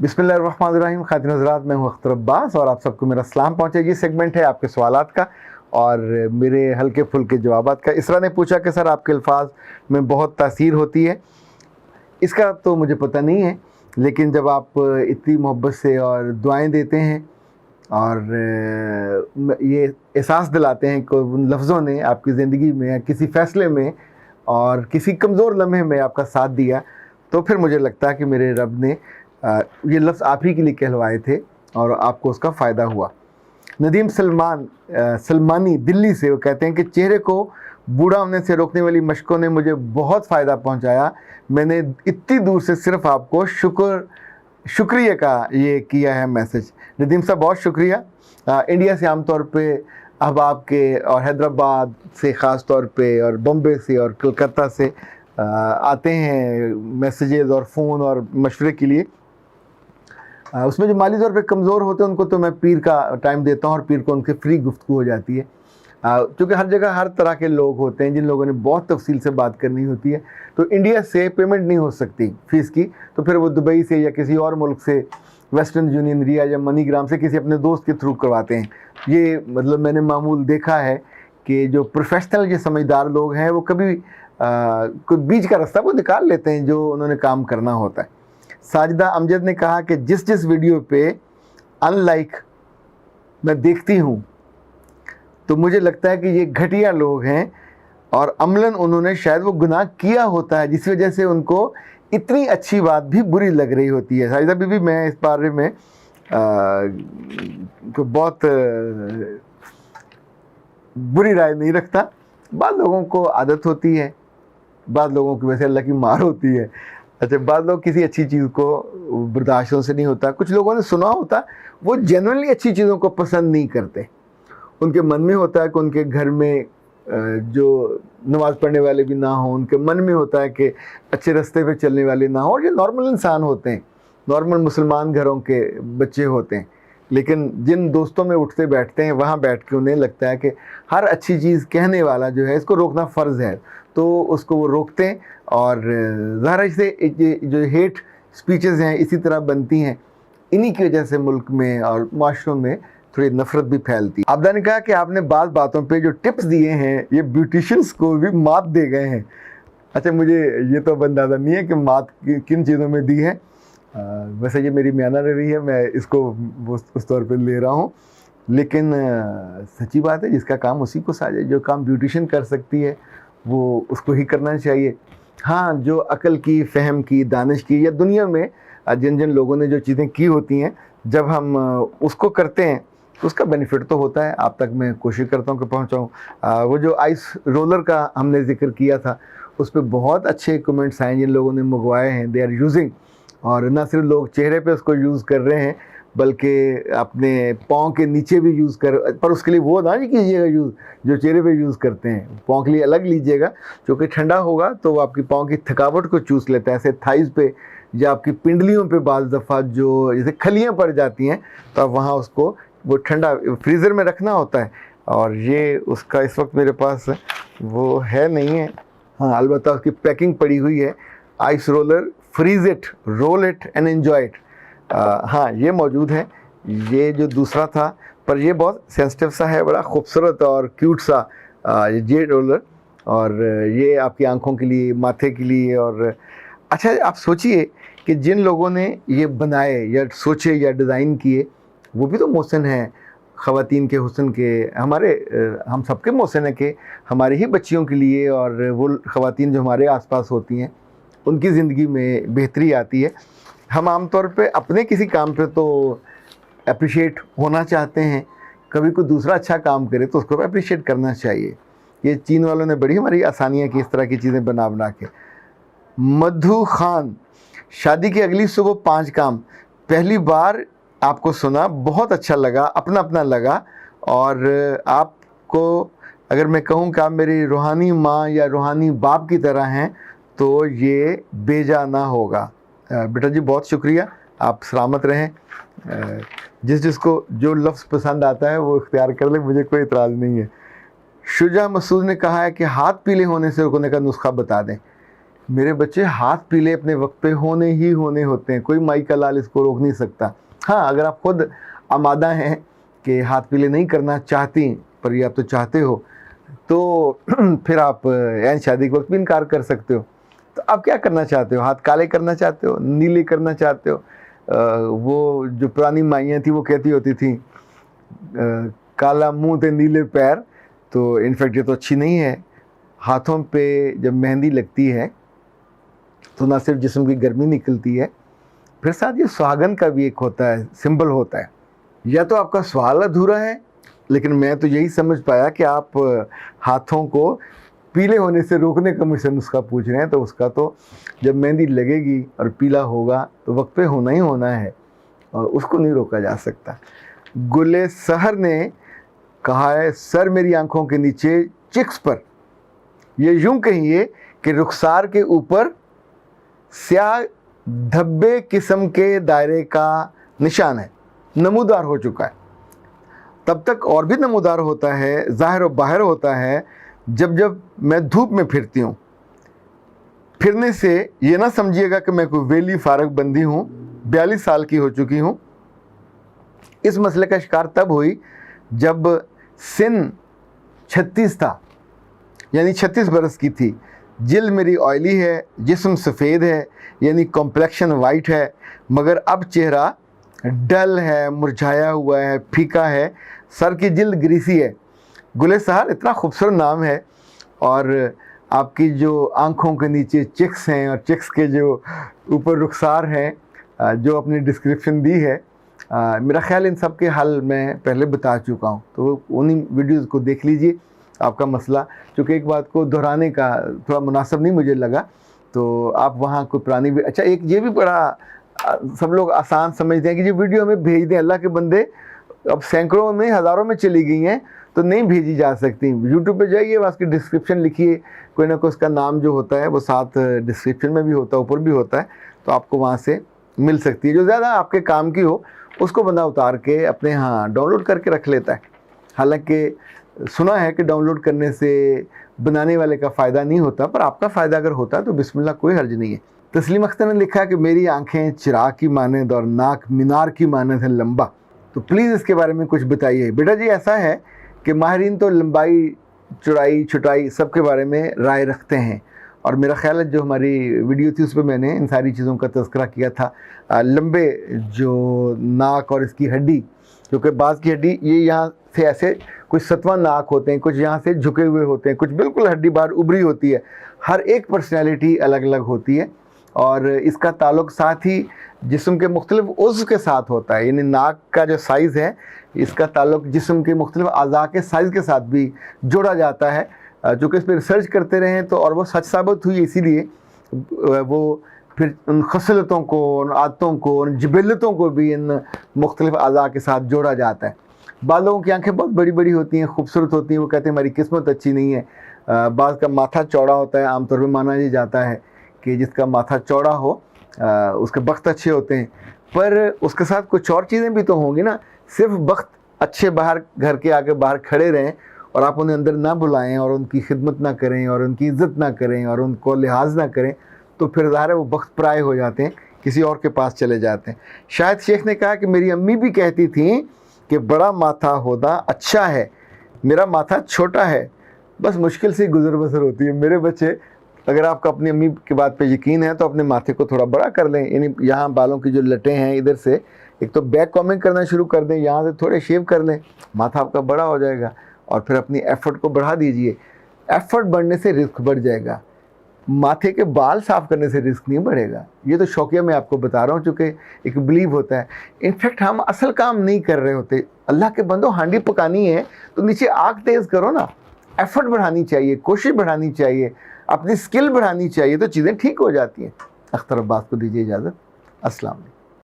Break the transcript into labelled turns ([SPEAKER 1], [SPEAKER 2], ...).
[SPEAKER 1] बिस्मिल्लाहिर्रहमानिर्रहीम। खातिन हज़रात, मैं हूँ अख्तर अब्बास और आप सबको मेरा सलाम पहुँचे। ये सेगमेंट है आपके सवालात का और मेरे हल्के फुल्के जवाबात का। इसरा ने पूछा कि सर आपके अल्फाज में बहुत तासीर होती है। इसका तो मुझे पता नहीं है, लेकिन जब आप इतनी मोहब्बत से और दुआएं देते हैं और ये एहसास दिलाते हैं कि उन लफ्ज़ों ने आपकी ज़िंदगी में किसी फ़ैसले में और किसी कमज़ोर लम्हे में आपका साथ दिया, तो फिर मुझे लगता है कि मेरे रब ने ये लफ्ज़ आप ही के लिए कहलवाए थे और आपको उसका फ़ायदा हुआ। नदीम सलमानी दिल्ली से, वो कहते हैं कि चेहरे को बूढ़ा होने से रोकने वाली मशकों ने मुझे बहुत फ़ायदा पहुंचाया। मैंने इतनी दूर से सिर्फ आपको शुक्रिया का ये किया है मैसेज। नदीम साहब बहुत शुक्रिया। इंडिया से आमतौर पे अब आपके और हैदराबाद से ख़ास तौर पे और बम्बे से और कलकत्ता से आते हैं मैसेजेस और फ़ोन और मशवरे के लिए। उसमें जो माली तौर पे कमज़ोर होते हैं उनको तो मैं पीर का टाइम देता हूँ और पीर को उनके फ्री गुफ्तगू हो जाती है, क्योंकि हर जगह हर तरह के लोग होते हैं जिन लोगों ने बहुत तफसील से बात करनी होती है। तो इंडिया से पेमेंट नहीं हो सकती फ़ीस की, तो फिर वो दुबई से या किसी और मुल्क से, वेस्टर्न यूनियन, रिया या मनीग्राम से किसी अपने दोस्त के थ्रू करवाते हैं। ये मतलब मैंने मामूल देखा है कि जो प्रोफेशनल, जो समझदार लोग हैं, वो कभी कोई बीच का रास्ता वो निकाल लेते हैं जो उन्होंने काम करना होता है। साजिदा अमजद ने कहा कि जिस वीडियो पे अनलाइक मैं देखती हूँ तो मुझे लगता है कि ये घटिया लोग हैं और अमलन उन्होंने शायद वो गुनाह किया होता है, जिस वजह से उनको इतनी अच्छी बात भी बुरी लग रही होती है। साजिदा बीबी, मैं इस बारे में तो बहुत बुरी राय नहीं रखता। बाद लोगों को आदत होती है, बाद लोगों की वैसे अल्लाह की मार होती है। अच्छा, बाद लोग किसी अच्छी चीज़ को बर्दाश्तों से नहीं होता। कुछ लोगों ने सुना होता, वो जनरली अच्छी चीज़ों को पसंद नहीं करते। उनके मन में होता है कि उनके घर में जो नमाज़ पढ़ने वाले भी ना हों, उनके मन में होता है कि अच्छे रास्ते पे चलने वाले ना हों। और ये नॉर्मल इंसान होते हैं, नॉर्मल मुसलमान घरों के बच्चे होते हैं, लेकिन जिन दोस्तों में उठते बैठते हैं वहाँ बैठ के उन्हें लगता है कि हर अच्छी चीज़ कहने वाला जो है, इसको रोकना फ़र्ज़ है, तो उसको वो रोकते हैं। और ज़ाहिर से जो हेट स्पीचेस हैं इसी तरह बनती हैं। इन्हीं की वजह से मुल्क में और माशरों में थोड़ी नफ़रत भी फैलती है। आपदा ने कहा कि आपने बात बातों पे जो टिप्स दिए हैं ये ब्यूटिशियंस को भी मात दे गए हैं। अच्छा, मुझे ये तो अब अंदाज़ा नहीं है कि मात किन चीज़ों में दी है। वैसे ये मेरी म्याना रवि है, मैं इसको उस तौर पे ले रहा हूँ, लेकिन सच्ची बात है, जिसका काम उसी को साझे। जो काम ब्यूटिशियन कर सकती है वो उसको ही करना चाहिए। हाँ, जो अकल की, फ़हम की, दानिश की, या दुनिया में जिन जिन लोगों ने जो चीज़ें की होती हैं, जब हम उसको करते हैं तो उसका बेनिफिट तो होता है। आप तक मैं कोशिश करता हूँ कि पहुँचाऊँ। वो जो आइस रोलर का हमने ज़िक्र किया था, उस पर बहुत अच्छे कमेंट्स आए जिन लोगों ने मंगवाए हैं। दे आर यूजिंग, और न सिर्फ लोग चेहरे पे उसको यूज़ कर रहे हैं बल्कि अपने पाँव के नीचे भी यूज़ कर, पर उसके लिए वो ना नहीं कीजिएगा यूज़ जो चेहरे पे यूज़ करते हैं। पाँव के लिए अलग लीजिएगा, क्योंकि ठंडा होगा तो वो आपकी पाँव की थकावट को चूस लेता है। ऐसे थाइज़ पे या आपकी पिंडलियों पे बाज़ दफ़ा जो जैसे खलियाँ पड़ जाती हैं, तो आप वहाँ उसको वो ठंडा फ्रीज़र में रखना होता है। और ये उसका इस वक्त मेरे पास वो है नहीं है। हाँ, अलबत्ता उसकी पैकिंग पड़ी हुई है। Ice roller, freeze it, roll it and enjoy it. हाँ, ये मौजूद है। ये जो दूसरा था, पर ये बहुत सेंसिटिव सा है, बड़ा खूबसूरत और क्यूट सा ये रोलर, और ये आपकी आंखों के लिए, माथे के लिए। और अच्छा, आप सोचिए कि जिन लोगों ने ये बनाए या सोचे या डिज़ाइन किए, वो भी तो मोहसिन हैं। ख़वातीन के हुस्न के, हमारे हम सबके मोहसिन है कि हमारी ही बच्चियों के लिए और वो ख़वातीन जो हमारे आसपास होती हैं उनकी ज़िंदगी में बेहतरी आती है। हम आमतौर पे अपने किसी काम पे तो अप्रिशिएट होना चाहते हैं, कभी कोई दूसरा अच्छा काम करे तो उसको अप्रिशिएट करना चाहिए। ये चीन वालों ने बड़ी हमारी आसानियाँ की, इस तरह की चीज़ें बना के। मधु खान, शादी की अगली सुबह 5 काम, पहली बार आपको सुना, बहुत अच्छा लगा, अपना अपना लगा। और आपको अगर मैं कहूँ कि आप मेरी रूहानी माँ या रूहानी बाप की तरह हैं तो ये बेजा ना होगा। बेटा जी बहुत शुक्रिया, आप सलामत रहें। जिसको जो लफ्ज़ पसंद आता है वो इख्तियार कर ले, मुझे कोई इतराज़ नहीं है। शुजा मसूद ने कहा है कि हाथ पीले होने से रुकने का नुस्खा बता दें। मेरे बच्चे हाथ पीले अपने वक्त पे होने ही होने होते हैं, कोई माई का लाल इसको रोक नहीं सकता। हाँ, अगर आप खुद आमादा हैं कि हाथ पीले नहीं करना चाहती, पर ये आप तो चाहते हो, तो फिर आप ऐन शादी के वक्त भी इनकार कर सकते हो। तो आप क्या करना चाहते हो? हाथ काले करना चाहते हो, नीले करना चाहते हो? वो जो पुरानी माइयाँ थी वो कहती होती थी काला मुंह ते नीले पैर, तो इनफैक्ट ये तो अच्छी नहीं है। हाथों पे जब मेहंदी लगती है तो ना सिर्फ जिस्म की गर्मी निकलती है, फिर साथ ये सुहागन का भी एक होता है, सिंबल होता है। या तो आपका सवाल अधूरा है, लेकिन मैं तो यही समझ पाया कि आप हाथों को पीले होने से रोकने का मुझसे नुस्खा पूछ रहे हैं। तो उसका तो जब मेहंदी लगेगी और पीला होगा तो वक्त पे होना ही होना है और उसको नहीं रोका जा सकता। गुले सहर ने कहा है, सर मेरी आंखों के नीचे चिक्स पर, ये यूं कहिए कि रुखसार के ऊपर स्याह धब्बे किस्म के दायरे का निशान है, नमूदार हो चुका है। तब तक और भी नमूदार होता है, ज़ाहिर और बाहर होता है, जब जब मैं धूप में फिरती हूँ। फिरने से ये ना समझिएगा कि मैं कोई वेली फारग बंदी हूँ, 42 साल की हो चुकी हूँ। इस मसले का शिकार तब हुई जब सिन 36 था, यानी 36 बरस की थी। जिल्द मेरी ऑयली है, जिस्म सफ़ेद है, यानी कॉम्प्लेक्शन वाइट है, मगर अब चेहरा डल है, मुरझाया हुआ है, फीका है, सर की जिल्द ग्रीसी है। गुले सहर इतना खूबसूरत नाम है, और आपकी जो आंखों के नीचे चिक्स हैं और चिक्स के जो ऊपर रुखसार हैं, जो अपनी डिस्क्रिप्शन दी है, मेरा ख्याल इन सब के हल मैं पहले बता चुका हूँ। तो उन्हीं वीडियोज़ को देख लीजिए, आपका मसला, चूँकि एक बात को दोहराने का थोड़ा मुनासिब नहीं मुझे लगा, तो आप वहाँ कोई पुरानी भी, अच्छा एक ये भी बड़ा सब लोग आसान समझते हैं कि ये वीडियो हमें भेज दें। अल्लाह के बंदे, अब सैकड़ों में हज़ारों में चली गई हैं तो नहीं भेजी जा सकती। यूट्यूब पे जाइए, वहाँ उसकी डिस्क्रिप्शन लिखिए, कोई ना कोई उसका नाम जो होता है वो साथ डिस्क्रिप्शन में भी होता है, ऊपर भी होता है, तो आपको वहाँ से मिल सकती है। जो ज़्यादा आपके काम की हो उसको बंदा उतार के अपने यहाँ डाउनलोड करके रख लेता है। हालांकि सुना है कि डाउनलोड करने से बनाने वाले का फ़ायदा नहीं होता, पर आपका फ़ायदा अगर होता है तो बिस्मिल्लाह, कोई हर्ज नहीं है। तस्लीम अख्तर ने लिखा कि मेरी आंखें चिराग की मानद और नाक मीनार की मानद है लंबा, तो प्लीज़ इसके बारे में कुछ बताइए। बेटा जी, ऐसा है कि माहिरीन तो लंबाई, चौड़ाई, छुटाई सब के बारे में राय रखते हैं, और मेरा ख्याल है जो हमारी वीडियो थी उस पर मैंने इन सारी चीज़ों का तज़किरा किया था। लंबे जो नाक और इसकी हड्डी, क्योंकि बाज़ की हड्डी ये यहाँ से ऐसे कुछ सतवां नाक होते हैं, कुछ यहाँ से झुके हुए होते हैं, कुछ बिल्कुल हड्डी बाहर उभरी होती है। हर एक पर्सनैलिटी अलग अलग होती है, और इसका ताल्लुक़ साथ ही जिस्म के मुख्तलिफ उज़्व के साथ होता है। यानी नाक का जो साइज़ है, इसका ताल्लुक़ जिस्म के मुख्तलिफ अज़ा के साइज़ के साथ भी जोड़ा जाता है। चूँकि इस पर रिसर्च करते रहे तो, और वो सच साबित हुई, इसीलिए वो फिर उन खसलतों को, उन आदतों को, उन जबिलतों को भी इन मुख्तलिफ अज़ा के साथ जोड़ा जाता है। बाद लोगों की आंखें बहुत बड़ी बड़ी होती हैं, खूबसूरत होती हैं, वो कहते हैं हमारी किस्मत अच्छी नहीं है। बाज़ का माथा चौड़ा होता है, आमतौर पर माना ही जाता है कि जिसका माथा चौड़ा हो उसके बख्त अच्छे होते हैं, पर उसके साथ कुछ और चीज़ें भी तो होंगी ना। सिर्फ बख्त अच्छे बाहर घर के आगे बाहर खड़े रहें और आप उन्हें अंदर ना बुलाएं और उनकी खिदमत ना करें और उनकी इज़्ज़त ना करें और उनको लिहाज ना करें, तो फिर ज़ाहिर है वो बख्त पराए हो जाते हैं, किसी और के पास चले जाते हैं। शायद शेख ने कहा कि मेरी अम्मी भी कहती थी कि बड़ा माथा होना अच्छा है, मेरा माथा छोटा है, बस मुश्किल से गुजर बसर होती है। मेरे बच्चे, अगर आपको अपनी अम्मी की बात पे यकीन है तो अपने माथे को थोड़ा बड़ा कर लें, यानी यहाँ बालों की जो लटें हैं इधर से एक तो बैक कॉमिंग करना शुरू कर दें, यहाँ से थोड़े शेव कर लें, माथा आपका बड़ा हो जाएगा। और फिर अपनी एफ़र्ट को बढ़ा दीजिए। एफ़र्ट बढ़ने से रिस्क बढ़ जाएगा, माथे के बाल साफ़ करने से रिस्क नहीं बढ़ेगा। ये तो शौकिया मैं आपको बता रहा हूँ, चूँकि एक बिलीव होता है। इनफैक्ट हम असल काम नहीं कर रहे होते। अल्लाह के बंदो, हांडी पकानी है तो नीचे आग तेज़ करो ना, एफ़र्ट बढ़ानी चाहिए, कोशिश बढ़ानी चाहिए, अपनी स्किल बढ़ानी चाहिए, तो चीज़ें ठीक हो जाती हैं। अख्तर अब्बास को दीजिए इजाज़त। अस्सलाम वालेकुम।